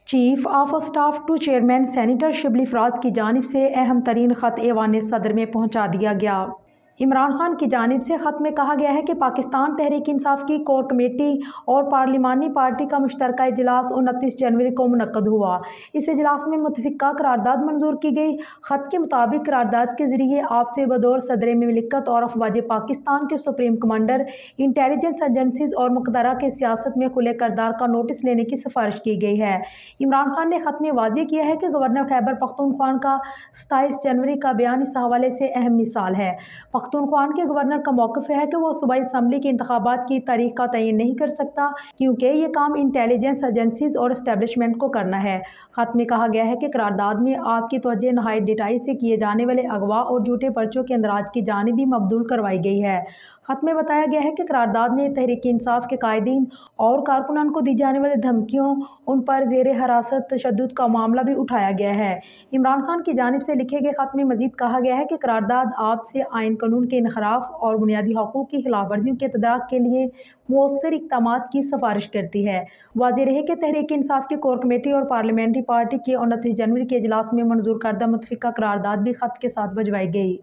Chief of staff to chairman senator Shibli Faraz کی جانب سے اہم ترین خط ایوان صدر میں پہنچا دیا گیا۔ عمران خان کی جانب سے خط میں کہا گیا ہے کہ پاکستان تحریک انصاف کی کور کمیٹی اور پارلیمانی پارٹی کا مشترکہ اجلاس 29 جنوری کو منعقد ہوا۔ اس اجلاس میں متفقہ قرارداد منظور کی گئی۔ خط کے مطابق قرارداد کے ذریعے آپ سے بطور صدر مملکت اور افواج پاکستان کے سپریم کمانڈر، انٹیلیجنس ایجنسیز اور مقررہ کے سیاست میں کھلے کردار کا نوٹس لینے کی سفارش کی گئی ہے۔ عمران خان نے خط میں واضح کیا ہے کہ گورنر خیبر پختونخوا کا 27 جنوری کا بیان اس حوالے سے اہم مثال ہے۔ پختونخوا کے گورنر کا موقف ہے کہ وہ صوبائی اسمبلی کے انتخابات کی تاریخ کا تعین نہیں کر سکتا کیونکہ یہ کام انٹیلیجنس ایجنسیز اور اسٹیبلشمنٹ کو کرنا ہے۔ خط میں کہا گیا ہے کہ قرارداد میں آپ کی توجہ نہایت ڈٹائی سے کیے جانے والے اغوا اور جھوٹے پرچوں کے اندراج کی جانب بھی مبذول کروائی گئی ہے۔ خط میں بتایا گیا ہے کہ قرارداد میں تحریک انصاف کے قائدین اور کارکنان کو دی جانے والی دھمکیوں، ان پر زیر حراست تشدد کا معاملہ بھی اٹھایا گیا ہے۔ عمران خان کی جانب سے لکھے گئے خط میں مزید کہا گیا ہے کہ قرارداد آپ سے آئین قانون کے انحراف اور بنیادی حقوق کی خلاف ورزیوں کے تدارک کے لیے مؤثر اقدامات کی سفارش کرتی ہے۔ واضح رہے کہ تحریک انصاف کی کور کمیٹی اور پارلیمنٹری پارٹی کے 29 جنوری کے اجلاس میں منظور کردہ متفقہ قرارداد بھی خط کے ساتھ بھجوائی گئی۔